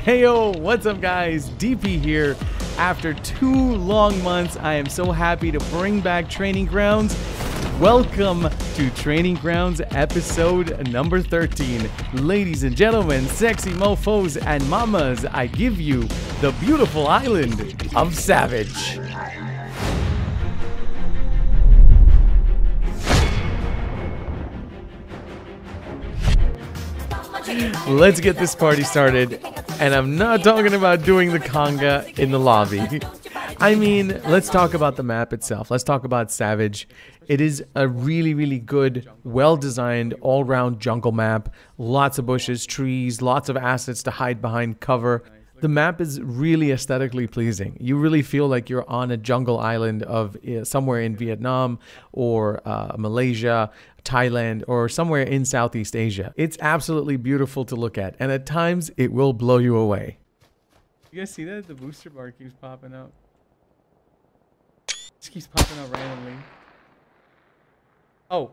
Heyo, what's up guys? DP here. After 2 long months, I am so happy to bring back Training Grounds. Welcome to Training Grounds episode number 13. Ladies and gentlemen, sexy mofos and mamas, I give you the beautiful island of Savage. Let's get this party started, and I'm not talking about doing the conga in the lobby. I mean, let's talk about the map itself. Let's talk about Savage. It is a really good, well-designed, all-round jungle map. Lots of bushes, trees, lots of assets to hide behind cover. The map is really aesthetically pleasing. You really feel like you're on a jungle island of somewhere in Vietnam or Malaysia, Thailand, or somewhere in Southeast Asia. It's absolutely beautiful to look at, and at times it will blow you away. You guys see that? The booster bar keeps popping up. Just keeps popping up randomly. Oh.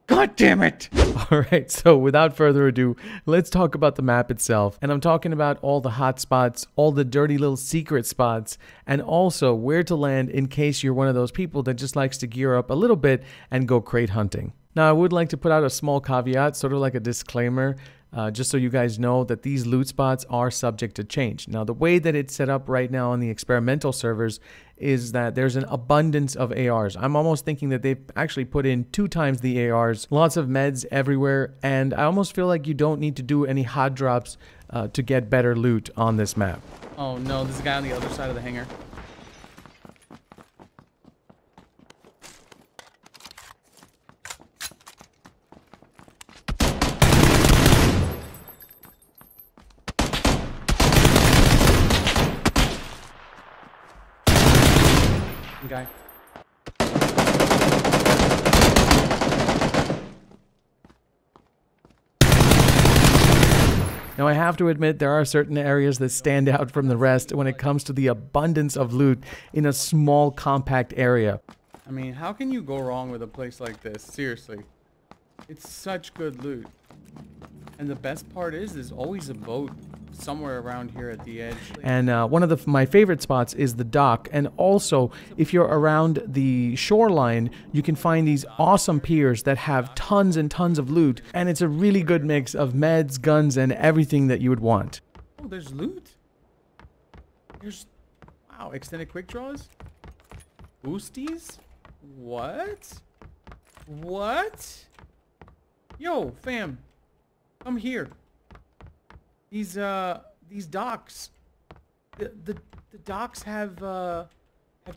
God damn it! Alright, so without further ado, let's talk about the map itself. And I'm talking about all the hot spots, all the dirty little secret spots, and also where to land in case you're one of those people that just likes to gear up a little bit and go crate hunting. Now, I would like to put out a small caveat, sort of like a disclaimer, just so you guys know that these loot spots are subject to change. Now, the way that it's set up right now on the experimental servers is that there's an abundance of ARs. I'm almost thinking that they've actually put in 2 times the ARs, lots of meds everywhere, and I almost feel like you don't need to do any hot drops to get better loot on this map. Oh no, there's a guy on the other side of the hangar. Guy. Now, I have to admit there are certain areas that stand out from the rest when it comes to the abundance of loot in a small, compact area. I mean, how can you go wrong with a place like this? Seriously. It's such good loot. And the best part is there's always a boat somewhere around here at the edge. And one of my favorite spots is the dock. And also, if you're around the shoreline, you can find these awesome piers that have tons and tons of loot. And it's a really good mix of meds, guns, and everything that you would want. Oh, there's loot? There's... Wow, extended quick draws? Boosties? What? What? Yo, fam. Come here. These docks. The docks have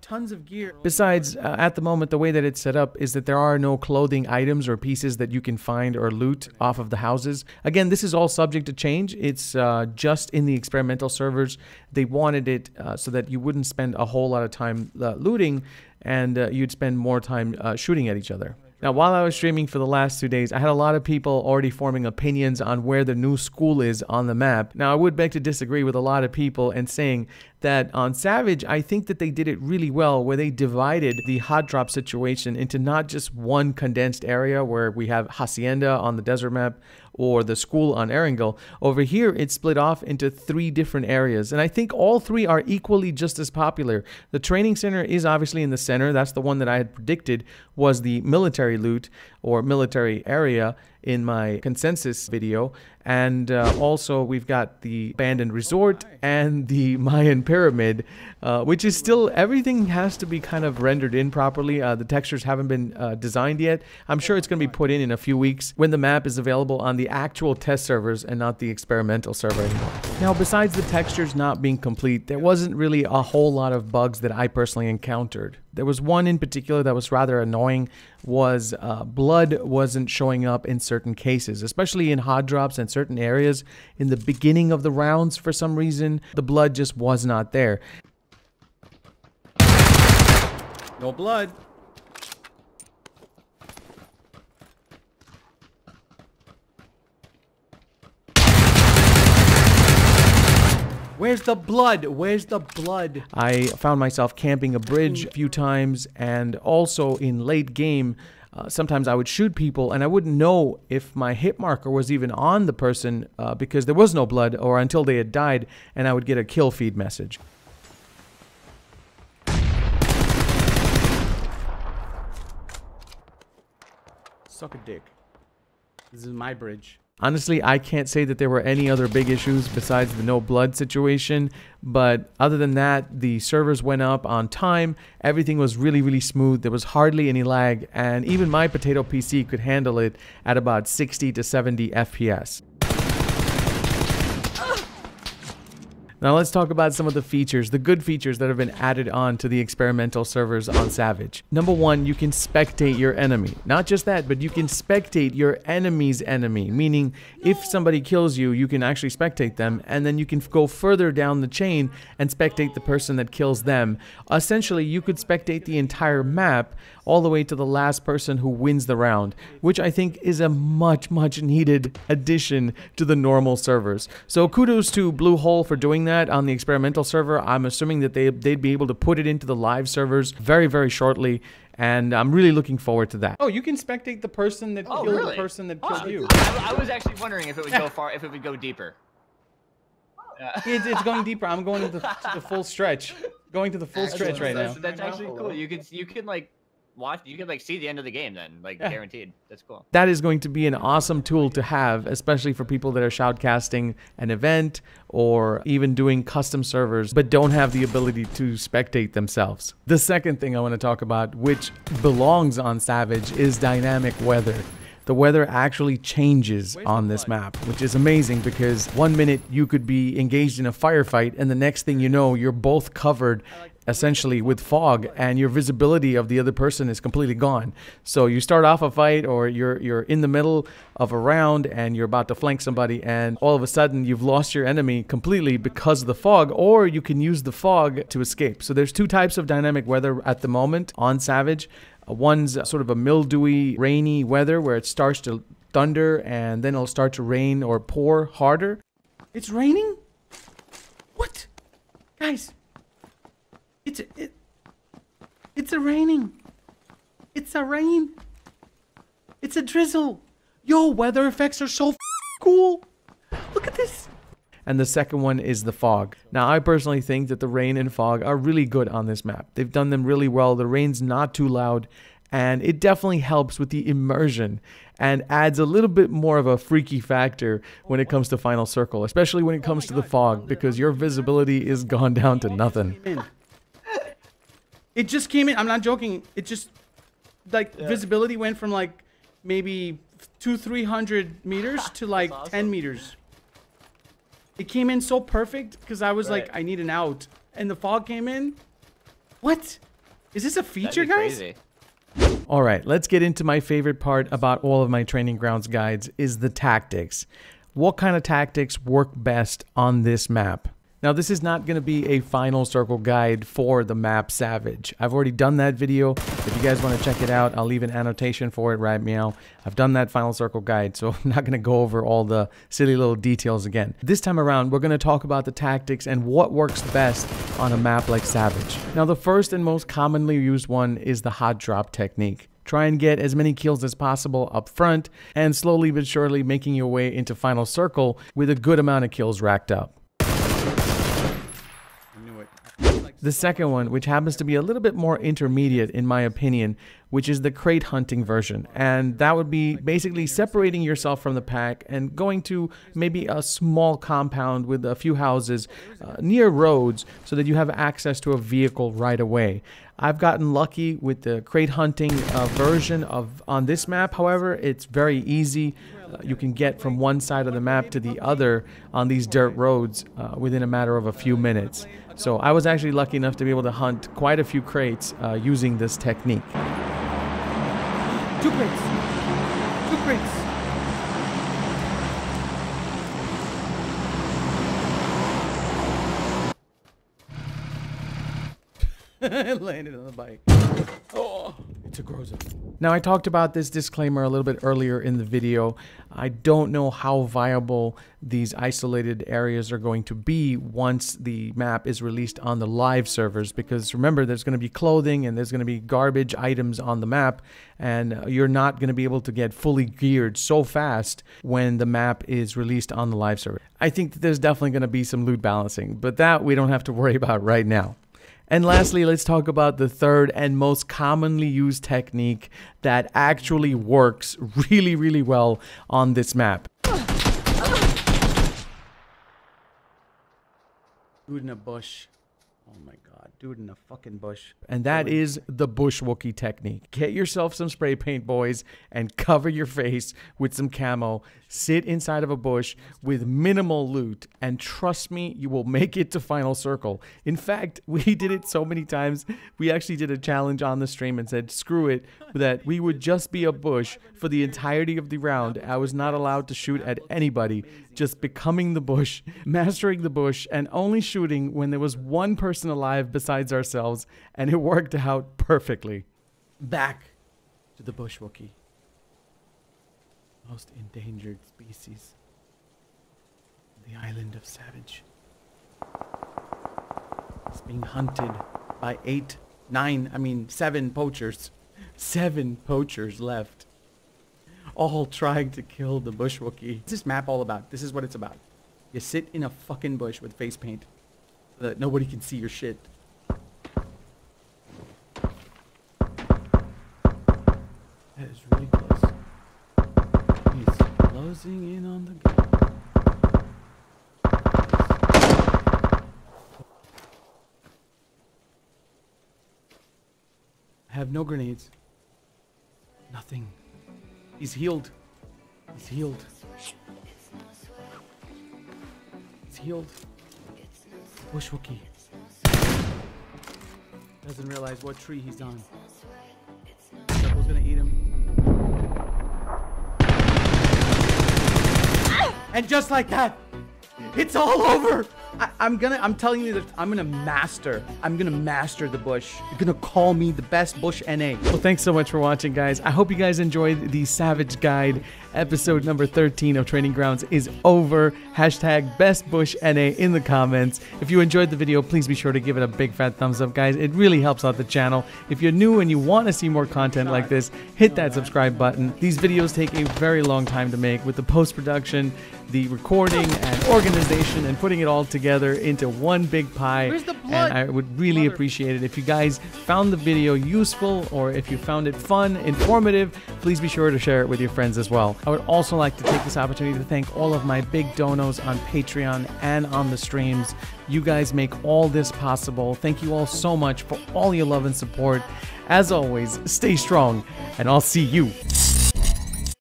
tons of gear. Besides, at the moment, the way that it's set up is that there are no clothing items or pieces that you can find or loot off of the houses. Again, this is all subject to change. It's just in the experimental servers. They wanted it so that you wouldn't spend a whole lot of time looting, and you'd spend more time shooting at each other. Now, while I was streaming for the last 2 days, I had a lot of people already forming opinions on where the new school is on the map. Now, I would beg to disagree with a lot of people and saying that on Savage, I think that they did it really well where they divided the hot drop situation into not just one condensed area where we have Hacienda on the desert map or the school on Erangel. Over here, it's split off into 3 different areas, and I think all 3 are equally just as popular. The training center is obviously in the center. That's the one that I had predicted was the military loot or military area in my consensus video. And also we've got the abandoned resort and the Mayan pyramid, which is still, everything has to be kind of rendered in properly. The textures haven't been designed yet. I'm sure it's going to be put in a few weeks when the map is available on the actual test servers and not the experimental server anymore. Now, besides the textures not being complete, there wasn't really a whole lot of bugs that I personally encountered. There was one in particular that was rather annoying, was blood wasn't showing up in certain cases, especially in hot drops and certain areas. In the beginning of the rounds, for some reason, the blood just was not there. No blood. Where's the blood? Where's the blood? I found myself camping a bridge a few times, and also in late game, sometimes I would shoot people and I wouldn't know if my hit marker was even on the person because there was no blood or until they had died, and I would get a kill feed message. Suck a dick. This is my bridge. Honestly, I can't say that there were any other big issues besides the no blood situation, but other than that, the servers went up on time, everything was really smooth, there was hardly any lag, and even my potato PC could handle it at about 60 to 70 FPS. Now let's talk about some of the features, the good features that have been added on to the experimental servers on Savage. Number one, you can spectate your enemy. Not just that, but you can spectate your enemy's enemy, meaning if somebody kills you, you can actually spectate them, and then you can go further down the chain and spectate the person that kills them. Essentially, you could spectate the entire map all the way to the last person who wins the round, which I think is a much needed addition to the normal servers. So kudos to Blue Hole for doing that on the experimental server. I'm assuming that they'd be able to put it into the live servers very shortly, and I'm really looking forward to that. Oh, you can spectate the person that killed the person that killed you. I was actually wondering if it would go far, if it would go deeper. It's going deeper. I'm going to the full stretch. Going to the full stretch right now. That's actually cool. You can like watch, you can like see the end of the game then, like guaranteed. That's cool. That is going to be an awesome tool to have, especially for people that are shoutcasting an event or even doing custom servers but don't have the ability to spectate themselves. The second thing I want to talk about, which belongs on Savage, is dynamic weather. The weather actually changes on this map, which is amazing because 1 minute you could be engaged in a firefight and the next thing you know, you're both covered essentially with fog and your visibility of the other person is completely gone. So you start off a fight or you're in the middle of a round and you're about to flank somebody and all of a sudden you've lost your enemy completely because of the fog, or you can use the fog to escape. So there's two types of dynamic weather at the moment on Savage. One's sort of a mildewy, rainy weather where it starts to thunder and then it'll start to rain or pour harder. It's raining? What? Guys, it's a raining. It's a rain. It's a drizzle. Yo, weather effects are so cool. Look at this. And the second one is the fog. Now, I personally think that the rain and fog are really good on this map. They've done them really well. The rain's not too loud, and it definitely helps with the immersion and adds a little bit more of a freaky factor when it comes to Final Circle, especially when it comes to the fog, because your visibility is gone down to nothing. It just came in. I'm not joking. It just, like, visibility went from, like, maybe 200-300 meters to, like, 10 meters. It came in so perfect because I was like, I need an out. And the fog came in. What? Is this a feature, guys? Crazy. All right, let's get into my favorite part about all of my training grounds guides is the tactics. What kind of tactics work best on this map? Now, this is not going to be a Final Circle guide for the map Savage. I've already done that video. If you guys want to check it out, I'll leave an annotation for it right meow. I've done that Final Circle guide, so I'm not going to go over all the silly little details again. This time around, we're going to talk about the tactics and what works best on a map like Savage. Now, the first and most commonly used one is the hot drop technique. Try and get as many kills as possible up front, and slowly but surely making your way into Final Circle with a good amount of kills racked up. The second one, which happens to be a little bit more intermediate in my opinion, which is the crate hunting version. And that would be basically separating yourself from the pack and going to maybe a small compound with a few houses near roads so that you have access to a vehicle right away. I've gotten lucky with the crate hunting version on this map. However, it's very easy. You can get from one side of the map to the other on these dirt roads within a matter of a few minutes. So I was actually lucky enough to be able to hunt quite a few crates using this technique. Two crates! Two crates! Landed on the bike. Oh, It's a Groza. Now, I talked about this disclaimer a little bit earlier in the video. I don't know how viable these isolated areas are going to be once the map is released on the live servers, because remember, there's going to be clothing and there's going to be garbage items on the map, and you're not going to be able to get fully geared so fast when the map is released on the live server. I think that there's definitely going to be some loot balancing, but that we don't have to worry about right now. And lastly, let's talk about the third and most commonly used technique that actually works really, really well on this map. Dude in a bush. Oh my god, dude in a fucking bush. And that is the bush Wookie technique. Get yourself some spray paint, boys, and cover your face with some camo. Sit inside of a bush with minimal loot, and trust me, you will make it to final circle. In fact, we did it so many times, we actually did a challenge on the stream and said, screw it, that we would just be a bush for the entirety of the round. I was not allowed to shoot at anybody, just becoming the bush, mastering the bush, and only shooting when there was one person alive besides ourselves, and it worked out perfectly. Back to the bush Wookie. Most endangered species. The island of Savage. It's being hunted by 7 poachers. 7 poachers left. All trying to kill the bush Wookie. What's this map all about? This is what it's about. You sit in a fucking bush with face paint so that nobody can see your shit. That is really close. He's closing in on the gun. I have no grenades. Nothing. He's healed. He's healed. He's healed. Bush Wookie. Doesn't realize what tree he's on. Devil's gonna eat him. And just like that, it's all over. I'm telling you that I'm gonna master the bush. You're gonna call me the best bush NA. Well, thanks so much for watching, guys. I hope you guys enjoyed the Savage Guide. Episode number 13 of Training Grounds is over. Hashtag best bush NA in the comments. If you enjoyed the video, please be sure to give it a big fat thumbs up, guys. It really helps out the channel. If you're new and you want to see more content like this, hit that subscribe button. These videos take a very long time to make, with the post-production, the recording and organization, and putting it all together into one big pie. Where's the blood? And I would really appreciate it if you guys found the video useful, or if you found it fun, informative, please be sure to share it with your friends as well. I would also like to take this opportunity to thank all of my big donos on Patreon and on the streams. You guys make all this possible. Thank you all so much for all your love and support. As always, stay strong, and I'll see you